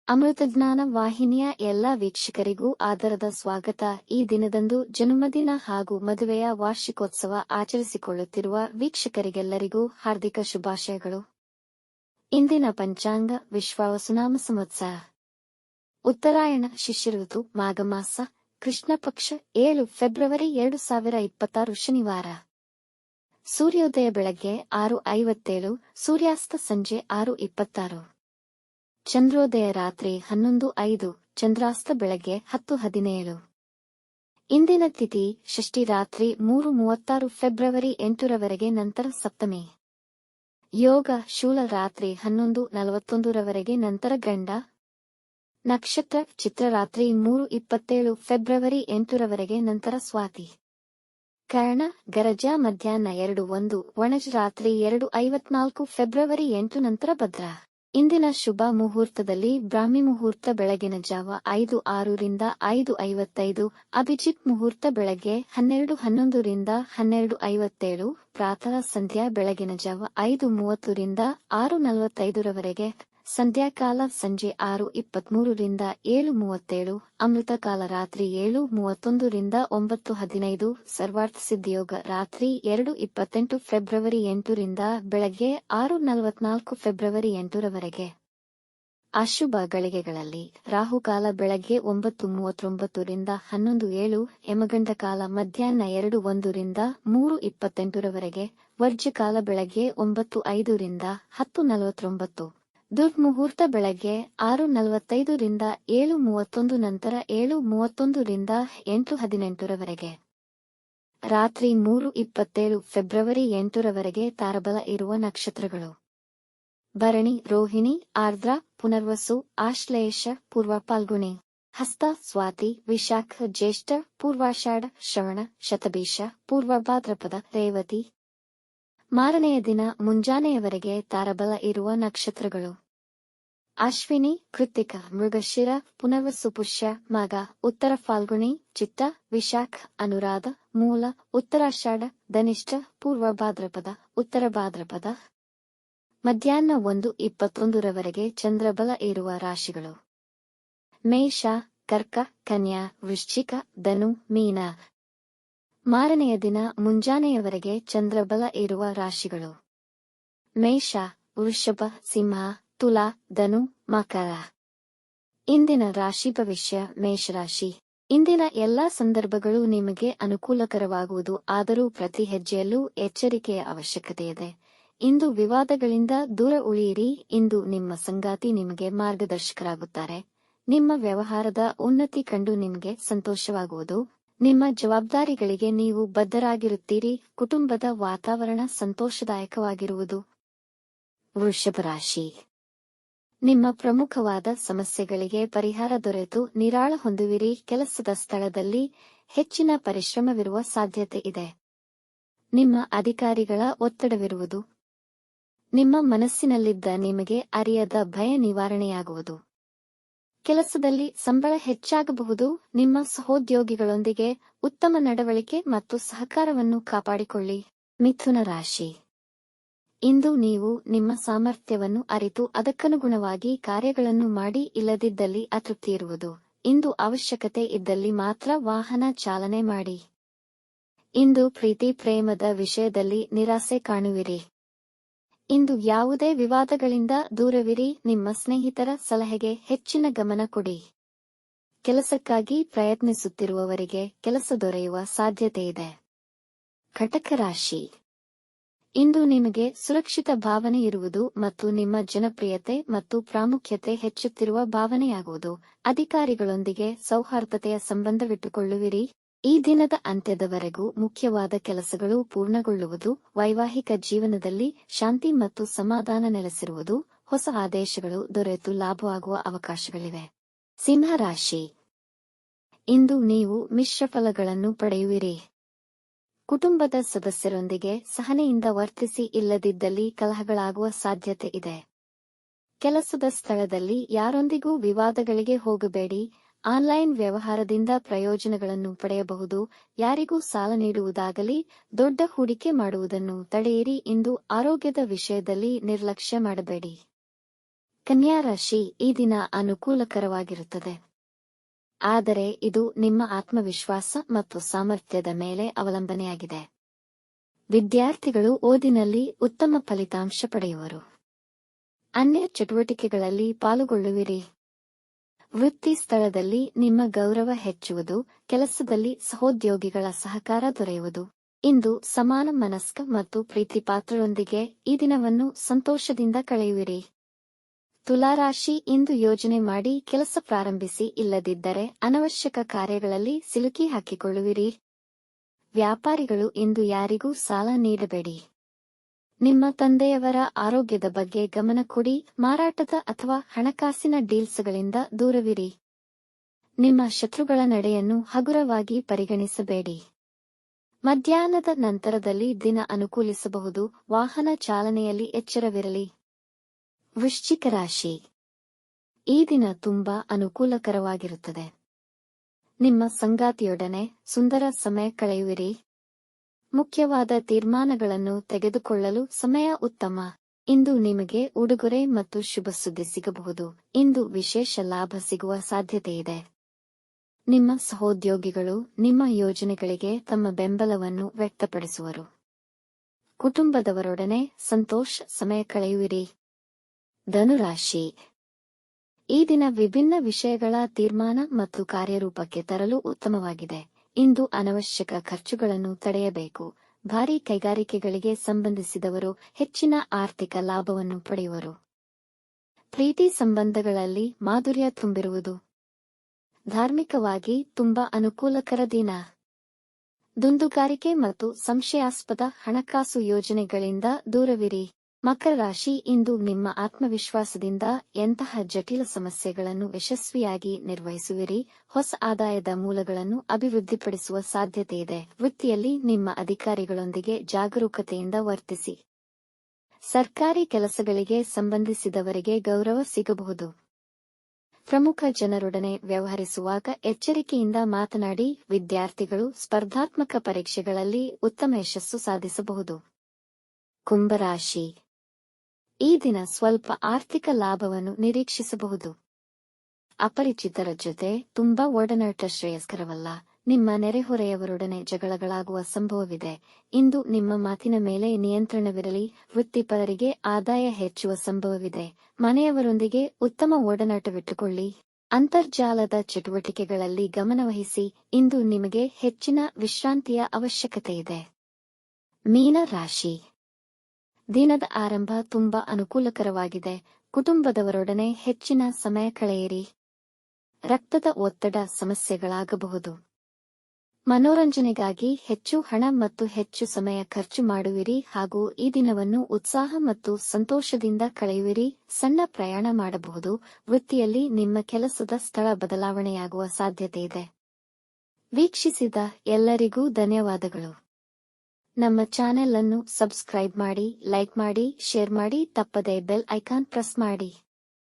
ಅಮೃತಜ್ಞಾನ ವಾಹಿನಿಯ ಎಲ್ಲ ವೀಕ್ಷಕರಿಗೂ ಆದರದ ಸ್ವಾಗತ. ಈ ದಿನದಂದು ಜನ್ಮದಿನ ಹಾಗೂ ಮದುವೆಯ ವಾರ್ಷಿಕೋತ್ಸವ ಆಚರಿಸಿಕೊಳ್ಳುತ್ತಿರುವ ವೀಕ್ಷಕರಿಗೆಲ್ಲರಿಗೂ ಹಾರ್ದಿಕ ಶುಭಾಶಯಗಳು. ಇಂದಿನ ಪಂಚಾಂಗ ವಿಶ್ವಾವಸುನಾಮ ಸಂವತ್ಸರ ಉತ್ತರಾಯಣ ಶಿಶಿರ ಋತು ಮಾಘಮಾಸ ಕೃಷ್ಣ ಪಕ್ಷ 7 ಫೆಬ್ರವರಿ 2026 ಶನಿವಾರ. ಸೂರ್ಯೋದಯ ಬೆಳಗ್ಗೆ 6:57, ಸೂರ್ಯಾಸ್ತ ಸಂಜೆ 6:26. ಚಂದ್ರೋದಯ ರಾತ್ರಿ 11:05, ಚಂದ್ರಾಸ್ತ ಬೆಳಗ್ಗೆ 10:17. ಇಂದಿನ ತಿಥಿ ಷಷ್ಠಿ ರಾತ್ರಿ 3:36 ಫೆಬ್ರವರಿ 8ರವರೆಗೆ, ನಂತರ ಸಪ್ತಮಿ. ಯೋಗ ಶೂಲ ರಾತ್ರಿ 11:41ರವರೆಗೆ, ನಂತರ ಗಂಡ. ನಕ್ಷತ್ರ ಚಿತ್ರ ರಾತ್ರಿ 3:27 ಫೆಬ್ರವರಿ 8ರವರೆಗೆ, ನಂತರ ಸ್ವಾತಿ. ಕರ್ಣ ಗರಜ ಮಧ್ಯಾಹ್ನ 2:01, ವಣಜ ರಾತ್ರಿ 2:54 ಫೆಬ್ರವರಿ 8, ನಂತರ ಭದ್ರ. ಇಂದಿನ ಶುಭ ಮುಹೂರ್ತದಲ್ಲಿ ಬ್ರಾಹ್ಮಿ ಮುಹೂರ್ತ ಬೆಳಗಿನ ಜಾವ 5:06 ರಿಂದ 5:55, ಅಭಿಜಿತ್ ಮುಹೂರ್ತ ಬೆಳಗ್ಗೆ 12:11 ರಿಂದ 12:57, ಪ್ರಾತಃ ಸಂಧ್ಯಾ ಬೆಳಗಿನ ಜಾವ 5:30 ರಿಂದ 6:45ರವರೆಗೆ, ಸಂಧ್ಯಾಕಾಲ ಸಂಜೆ 6:23 ರಿಂದ 7:37, ಅಮೃತಕಾಲ ರಾತ್ರಿ 7:31 ರಿಂದ 9:15, ಸರ್ವಾರ್ಥ ಸಿದ್ಧಿಯೋಗ ರಾತ್ರಿ 2:28 ಫೆಬ್ರವರಿ 8 ರಿಂದ ಬೆಳಗ್ಗೆ 6:44 ಫೆಬ್ರವರಿ 8ರವರೆಗೆ. ಅಶುಭ ಗಳಿಗೆಗಳಲ್ಲಿ ರಾಹುಕಾಲ ಬೆಳಗ್ಗೆ 9:39 ರಿಂದ 11:07, ಯಮಗಂಡ ಕಾಲ ಮಧ್ಯಾಹ್ನ 2:01 ರಿಂದ 3:28ರವರೆಗೆ, ವರ್ಜ್ಯಕಾಲ ಬೆಳಗ್ಗೆ 9:05 ರಿಂದ 10:49, ದುರ್ಮುಹೂರ್ತ ಬೆಳಗ್ಗೆ 6:45 ರಿಂದ 7:31, ನಂತರ 7:31 ರಿಂದ 8:18ರವರೆಗೆ. ರಾತ್ರಿ 3:27 ಫೆಬ್ರವರಿ 8ರವರೆಗೆ ತಾರಬಲ ಇರುವ ನಕ್ಷತ್ರಗಳು: ಭರಣಿ, ರೋಹಿಣಿ, ಆರ್ದ್ರ, ಪುನರ್ವಸು, ಆಶ್ಲೇಷ, ಪೂರ್ವ ಫಾಲ್ಗುಣಿ, ಹಸ್ತ, ಸ್ವಾತಿ, ವಿಶಾಖ, ಜ್ಯೇಷ್ಠ, ಪೂರ್ವಾಷಾಢ, ಶ್ರವಣ, ಶತಭಿಷ, ಪೂರ್ವ ಭಾದ್ರಪದ, ರೇವತಿ. ಮಾರನೆಯ ದಿನ ಮುಂಜಾನೆಯವರೆಗೆ ತಾರಬಲ ಇರುವ ನಕ್ಷತ್ರಗಳು: ಅಶ್ವಿನಿ, ಕೃತ್ತಿಕ, ಮೃಗಶಿರ, ಪುನರ್ವಸು, ಪುಷ್ಯ, ಮಗ, ಉತ್ತರ ಫಾಲ್ಗುಣಿ, ಚಿತ್ತ, ವಿಶಾಖ, ಅನುರಾಧ, ಮೂಲ, ಉತ್ತರಾಷಾಢ, ಧನಿಷ್ಠ, ಪೂರ್ವ ಭಾದ್ರಪದ, ಉತ್ತರ ಭಾದ್ರಪದ. ಮಧ್ಯಾಹ್ನ 1:21ರವರೆಗೆ ಚಂದ್ರಬಲ ಇರುವ ರಾಶಿಗಳು: ಮೇಷ, ಕರ್ಕ, ಕನ್ಯಾ, ವೃಶ್ಚಿಕ, ಧನು, ಮೀನ. ಮಾರನೆಯ ದಿನ ಮುಂಜಾನೆಯವರೆಗೆ ಚಂದ್ರಬಲ ಇರುವ ರಾಶಿಗಳು: ಮೇಷ, ವೃಷಭ, ಸಿಂಹ, ತುಲಾ, ಧನು, ಮಕರ. ಇಂದಿನ ರಾಶಿ ಭವಿಷ್ಯ. ಮೇಷರಾಶಿ: ಇಂದಿನ ಎಲ್ಲಾ ಸಂದರ್ಭಗಳು ನಿಮಗೆ ಅನುಕೂಲಕರವಾಗುವುದು, ಆದರೂ ಪ್ರತಿ ಹೆಜ್ಜೆಯಲ್ಲೂ ಎಚ್ಚರಿಕೆಯ ಅವಶ್ಯಕತೆಯಿದೆ. ಇಂದು ವಿವಾದಗಳಿಂದ ದೂರ ಉಳಿಯಿರಿ. ಇಂದು ನಿಮ್ಮ ಸಂಗಾತಿ ನಿಮಗೆ ಮಾರ್ಗದರ್ಶಕರಾಗುತ್ತಾರೆ. ನಿಮ್ಮ ವ್ಯವಹಾರದ ಉನ್ನತಿ ಕಂಡು ನಿಮಗೆ ಸಂತೋಷವಾಗುವುದು. ನಿಮ್ಮ ಜವಾಬ್ದಾರಿಗಳಿಗೆ ನೀವು ಬದ್ಧರಾಗಿರುತ್ತೀರಿ. ಕುಟುಂಬದ ವಾತಾವರಣ ಸಂತೋಷದಾಯಕವಾಗಿರುವುದು. ವೃಷಭ ರಾಶಿ: ನಿಮ್ಮ ಪ್ರಮುಖವಾದ ಸಮಸ್ಯೆಗಳಿಗೆ ಪರಿಹಾರ ದೊರೆತು ನಿರಾಳ ಹೊಂದುವಿರಿ. ಕೆಲಸದ ಸ್ಥಳದಲ್ಲಿ ಹೆಚ್ಚಿನ ಪರಿಶ್ರಮವಿರುವ ಸಾಧ್ಯತೆ ಇದೆ. ನಿಮ್ಮ ಅಧಿಕಾರಿಗಳ ಒತ್ತಡವಿರುವುದು. ನಿಮ್ಮ ಮನಸ್ಸಿನಲ್ಲಿದ್ದ ನಿಮಗೆ ಅರಿಯದ ಭಯ ನಿವಾರಣೆಯಾಗುವುದು. ಕೆಲಸದಲ್ಲಿ ಸಂಬಳ ಹೆಚ್ಚಾಗಬಹುದು. ನಿಮ್ಮ ಸಹೋದ್ಯೋಗಿಗಳೊಂದಿಗೆ ಉತ್ತಮ ನಡವಳಿಕೆ ಮತ್ತು ಸಹಕಾರವನ್ನು ಕಾಪಾಡಿಕೊಳ್ಳಿ. ಮಿಥುನ ರಾಶಿ: ಇಂದು ನೀವು ನಿಮ್ಮ ಸಾಮರ್ಥ್ಯವನ್ನು ಅರಿತು ಅದಕ್ಕನುಗುಣವಾಗಿ ಕಾರ್ಯಗಳನ್ನು ಮಾಡಿ. ಇಲ್ಲದಿದ್ದಲ್ಲಿ ಅತೃಪ್ತಿ ಇರುವುದು. ಇಂದು ಅವಶ್ಯಕತೆ ಇದ್ದಲ್ಲಿ ಮಾತ್ರ ವಾಹನ ಚಾಲನೆ ಮಾಡಿ. ಇಂದು ಪ್ರೀತಿ ಪ್ರೇಮದ ವಿಷಯದಲ್ಲಿ ನಿರಾಸೆ ಕಾಣುವಿರಿ. ಇಂದು ಯಾವುದೇ ವಿವಾದಗಳಿಂದ ದೂರವಿರಿ. ನಿಮ್ಮ ಸ್ನೇಹಿತರ ಸಲಹೆಗೆ ಹೆಚ್ಚಿನ ಗಮನ ಕೊಡಿ. ಕೆಲಸಕ್ಕಾಗಿ ಪ್ರಯತ್ನಿಸುತ್ತಿರುವವರಿಗೆ ಕೆಲಸ ದೊರೆಯುವ ಸಾಧ್ಯತೆಯಿದೆ. ಕಟಕ ರಾಶಿ: ಇಂದು ನಿಮಗೆ ಸುರಕ್ಷಿತ ಭಾವನೆ ಇರುವುದು ಮತ್ತು ನಿಮ್ಮ ಜನಪ್ರಿಯತೆ ಮತ್ತು ಪ್ರಾಮುಖ್ಯತೆ ಹೆಚ್ಚುತ್ತಿರುವ ಭಾವನೆಯಾಗುವುದು. ಅಧಿಕಾರಿಗಳೊಂದಿಗೆ ಸೌಹಾರ್ದತೆಯ ಸಂಬಂಧವಿಟ್ಟುಕೊಳ್ಳುವಿರಿ. ಈ ದಿನದ ಅಂತ್ಯದವರೆಗೂ ಮುಖ್ಯವಾದ ಕೆಲಸಗಳು ಪೂರ್ಣಗೊಳ್ಳುವುದು. ವೈವಾಹಿಕ ಜೀವನದಲ್ಲಿ ಶಾಂತಿ ಮತ್ತು ಸಮಾಧಾನ ನೆಲೆಸಿರುವುದು. ಹೊಸ ಆದೇಶಗಳು ದೊರೆತು ಲಾಭವಾಗುವ ಅವಕಾಶಗಳಿವೆ. ಸಿಂಹ ರಾಶಿ: ಇಂದು ನೀವು ಮಿಶ್ರ ಫಲಗಳನ್ನು ಪಡೆಯುವಿರಿ. ಕುಟುಂಬದ ಸದಸ್ಯರೊಂದಿಗೆ ಸಹನೆಯಿಂದ ವರ್ತಿಸಿ. ಇಲ್ಲದಿದ್ದಲ್ಲಿ ಕಲಹಗಳಾಗುವ ಸಾಧ್ಯತೆ ಇದೆ. ಕೆಲಸದ ಸ್ಥಳದಲ್ಲಿ ಯಾರೊಂದಿಗೂ ವಿವಾದಗಳಿಗೆ ಹೋಗಬೇಡಿ. ಆನ್ಲೈನ್ ವ್ಯವಹಾರದಿಂದ ಪ್ರಯೋಜನಗಳನ್ನು ಪಡೆಯಬಹುದು. ಯಾರಿಗೂ ಸಾಲ ನೀಡುವುದಾಗಲಿ ದೊಡ್ಡ ಹೂಡಿಕೆ ಮಾಡುವುದನ್ನು ತಡೆಯಿರಿ. ಇಂದು ಆರೋಗ್ಯದ ವಿಷಯದಲ್ಲಿ ನಿರ್ಲಕ್ಷ್ಯ ಮಾಡಬೇಡಿ. ಕನ್ಯಾ ರಾಶಿ ಈ ದಿನ ಅನುಕೂಲಕರವಾಗಿರುತ್ತದೆ. ಆದರೆ ಇದು ನಿಮ್ಮ ಆತ್ಮವಿಶ್ವಾಸ ಮತ್ತು ಸಾಮರ್ಥ್ಯದ ಮೇಲೆ ಅವಲಂಬನೆಯಾಗಿದೆ. ವಿದ್ಯಾರ್ಥಿಗಳು ಓದಿನಲ್ಲಿ ಉತ್ತಮ ಫಲಿತಾಂಶ ಪಡೆಯುವರು. ಅನ್ಯ ಚಟುವಟಿಕೆಗಳಲ್ಲಿ ಪಾಲುಗೊಳ್ಳುವಿರಿ. ವೃತ್ತಿ ಸ್ಥಳದಲ್ಲಿ ನಿಮ್ಮ ಗೌರವ ಹೆಚ್ಚುವುದು, ಕೆಲಸದಲ್ಲಿ ಸಹೋದ್ಯೋಗಿಗಳ ಸಹಕಾರ ದೊರೆಯುವುದು. ಇಂದು ಸಮಾನ ಮನಸ್ಕ ಮತ್ತು ಪ್ರೀತಿಪಾತ್ರರೊಂದಿಗೆ ಈ ದಿನವನ್ನು ಸಂತೋಷದಿಂದ ಕಳೆಯುವಿರಿ. ತುಲಾರಾಶಿ ಇಂದು ಯೋಜನೆ ಮಾಡಿ ಕೆಲಸ ಪ್ರಾರಂಭಿಸಿ, ಇಲ್ಲದಿದ್ದರೆ ಅನವಶ್ಯಕ ಕಾರ್ಯಗಳಲ್ಲಿ ಸಿಲುಕಿ ಹಾಕಿಕೊಳ್ಳುವಿರಿ. ವ್ಯಾಪಾರಿಗಳು ಇಂದು ಯಾರಿಗೂ ಸಾಲ ನೀಡಬೇಡಿ. ನಿಮ್ಮ ತಂದೆಯವರ ಆರೋಗ್ಯದ ಬಗ್ಗೆ ಗಮನ ಕೊಡಿ. ಮಾರಾಟದ ಅಥವಾ ಹಣಕಾಸಿನ ಡೀಲ್ಸ್ಗಳಿಂದ ದೂರವಿರಿ. ನಿಮ್ಮ ಶತ್ರುಗಳ ನಡೆಯನ್ನು ಹಗುರವಾಗಿ ಪರಿಗಣಿಸಬೇಡಿ. ಮಧ್ಯಾಹ್ನದ ನಂತರದಲ್ಲಿ ದಿನ ಅನುಕೂಲಿಸಬಹುದು. ವಾಹನ ಚಾಲನೆಯಲ್ಲಿ ಎಚ್ಚರವಿರಲಿ. ವೃಶ್ಚಿಕ ರಾಶಿ ಈ ದಿನ ತುಂಬಾ ಅನುಕೂಲಕರವಾಗಿರುತ್ತದೆ. ನಿಮ್ಮ ಸಂಗಾತಿಯೊಡನೆ ಸುಂದರ ಸಮಯ ಕಳೆಯುವಿರಿ. ಮುಖ್ಯವಾದ ತೀರ್ಮಾನಗಳನ್ನು ತೆಗೆದುಕೊಳ್ಳಲು ಸಮಯ ಉತ್ತಮ. ಇಂದು ನಿಮಗೆ ಉಡುಗೊರೆ ಮತ್ತು ಶುಭ ಸುದ್ದಿ ಸಿಗಬಹುದು. ಇಂದು ವಿಶೇಷ ಲಾಭ ಸಿಗುವ ಸಾಧ್ಯತೆಯಿದೆ. ನಿಮ್ಮ ಸಹೋದ್ಯೋಗಿಗಳು ನಿಮ್ಮ ಯೋಜನೆಗಳಿಗೆ ತಮ್ಮ ಬೆಂಬಲವನ್ನು ವ್ಯಕ್ತಪಡಿಸುವರು. ಕುಟುಂಬದವರೊಡನೆ ಸಂತೋಷ ಸಮಯ ಕಳೆಯುವಿರಿ. ಧನುರಾಶಿ ಈ ದಿನ ವಿಭಿನ್ನ ವಿಷಯಗಳ ತೀರ್ಮಾನ ಮತ್ತು ಕಾರ್ಯರೂಪಕ್ಕೆ ತರಲು ಉತ್ತಮವಾಗಿದೆ. ಇಂದು ಅನವಶ್ಯಕ ಖರ್ಚುಗಳನ್ನು ತಡೆಯಬೇಕು. ಭಾರೀ ಕೈಗಾರಿಕೆಗಳಿಗೆ ಸಂಬಂಧಿಸಿದವರು ಹೆಚ್ಚಿನ ಆರ್ಥಿಕ ಲಾಭವನ್ನು ಪಡೆಯುವರು. ಪ್ರೀತಿ ಸಂಬಂಧಗಳಲ್ಲಿ ಮಾಧುರ್ಯ ತುಂಬಿರುವುದು. ಧಾರ್ಮಿಕವಾಗಿ ತುಂಬಾ ಅನುಕೂಲಕರ ದಿನ. ದುಂದುಗಾರಿಕೆ ಮತ್ತು ಸಂಶಯಾಸ್ಪದ ಹಣಕಾಸು ಯೋಜನೆಗಳಿಂದ ದೂರವಿರಿ. ಮಕರ ರಾಶಿ ಇಂದು ನಿಮ್ಮ ಆತ್ಮವಿಶ್ವಾಸದಿಂದ ಎಂತಹ ಜಟಿಲ ಸಮಸ್ಯೆಗಳನ್ನು ಯಶಸ್ವಿಯಾಗಿ ನಿರ್ವಹಿಸುವಿರಿ. ಹೊಸ ಆದಾಯದ ಮೂಲಗಳನ್ನು ಅಭಿವೃದ್ಧಿಪಡಿಸುವ ಸಾಧ್ಯತೆಯಿದೆ. ವೃತ್ತಿಯಲ್ಲಿ ನಿಮ್ಮ ಅಧಿಕಾರಿಗಳೊಂದಿಗೆ ಜಾಗರೂಕತೆಯಿಂದ ವರ್ತಿಸಿ. ಸರ್ಕಾರಿ ಕೆಲಸಗಳಿಗೆ ಸಂಬಂಧಿಸಿದವರಿಗೆ ಗೌರವ ಸಿಗಬಹುದು. ಪ್ರಮುಖ ಜನರೊಡನೆ ವ್ಯವಹರಿಸುವಾಗ ಎಚ್ಚರಿಕೆಯಿಂದ ಮಾತನಾಡಿ. ವಿದ್ಯಾರ್ಥಿಗಳು ಸ್ಪರ್ಧಾತ್ಮಕ ಪರೀಕ್ಷೆಗಳಲ್ಲಿ ಉತ್ತಮ ಯಶಸ್ಸು ಸಾಧಿಸಬಹುದು. ಕುಂಭರಾಶಿ ಈ ದಿನ ಸ್ವಲ್ಪ ಆರ್ಥಿಕ ಲಾಭವನ್ನು ನಿರೀಕ್ಷಿಸಬಹುದು. ಅಪರಿಚಿತರ ಜೊತೆ ತುಂಬಾ ಒಡನಾಟ ಶ್ರೇಯಸ್ಕರವಲ್ಲ. ನಿಮ್ಮ ನೆರೆಹೊರೆಯವರೊಡನೆ ಜಗಳಗಳಾಗುವ ಸಂಭವವಿದೆ. ಇಂದು ನಿಮ್ಮ ಮಾತಿನ ಮೇಲೆ ನಿಯಂತ್ರಣವಿರಲಿ. ವೃತ್ತಿಪರರಿಗೆ ಆದಾಯ ಹೆಚ್ಚುವ ಸಂಭವವಿದೆ. ಮನೆಯವರೊಂದಿಗೆ ಉತ್ತಮ ಒಡನಾಟವಿಟ್ಟುಕೊಳ್ಳಿ. ಅಂತರ್ಜಾಲದ ಚಟುವಟಿಕೆಗಳಲ್ಲಿ ಗಮನವಹಿಸಿ. ಇಂದು ನಿಮಗೆ ಹೆಚ್ಚಿನ ವಿಶ್ರಾಂತಿಯ ಅವಶ್ಯಕತೆಯಿದೆ. ಮೀನ ರಾಶಿ ದಿನದ ಆರಂಭ ತುಂಬಾ ಅನುಕೂಲಕರವಾಗಿದೆ. ಕುಟುಂಬದವರೊಡನೆ ಹೆಚ್ಚಿನ ಸಮಯ ಕಳೆಯಿರಿ. ರಕ್ತದ ಒತ್ತಡ ಸಮಸ್ಯೆಗಳಾಗಬಹುದು. ಮನೋರಂಜನೆಗಾಗಿ ಹೆಚ್ಚು ಹಣ ಮತ್ತು ಹೆಚ್ಚು ಸಮಯ ಖರ್ಚು ಮಾಡುವಿರಿ ಹಾಗೂ ಈ ದಿನವನ್ನು ಉತ್ಸಾಹ ಮತ್ತು ಸಂತೋಷದಿಂದ ಕಳೆಯುವಿರಿ. ಸಣ್ಣ ಪ್ರಯಾಣ ಮಾಡಬಹುದು. ವೃತ್ತಿಯಲ್ಲಿ ನಿಮ್ಮ ಕೆಲಸದ ಸ್ಥಳ ಬದಲಾವಣೆಯಾಗುವ ಸಾಧ್ಯತೆಯಿದೆ. ವೀಕ್ಷಿಸಿದ ಎಲ್ಲರಿಗೂ ಧನ್ಯವಾದಗಳು. ನಮ್ಮ ಚಾನೆಲ್ ಅನ್ನು ಸಬ್ಸ್ಕ್ರೈಬ್ ಮಾಡಿ, ಲೈಕ್ ಮಾಡಿ, ಶೇರ್ ಮಾಡಿ, ತಪ್ಪದೇ ಬೆಲ್ ಐಕಾನ್ ಪ್ರೆಸ್ ಮಾಡಿ.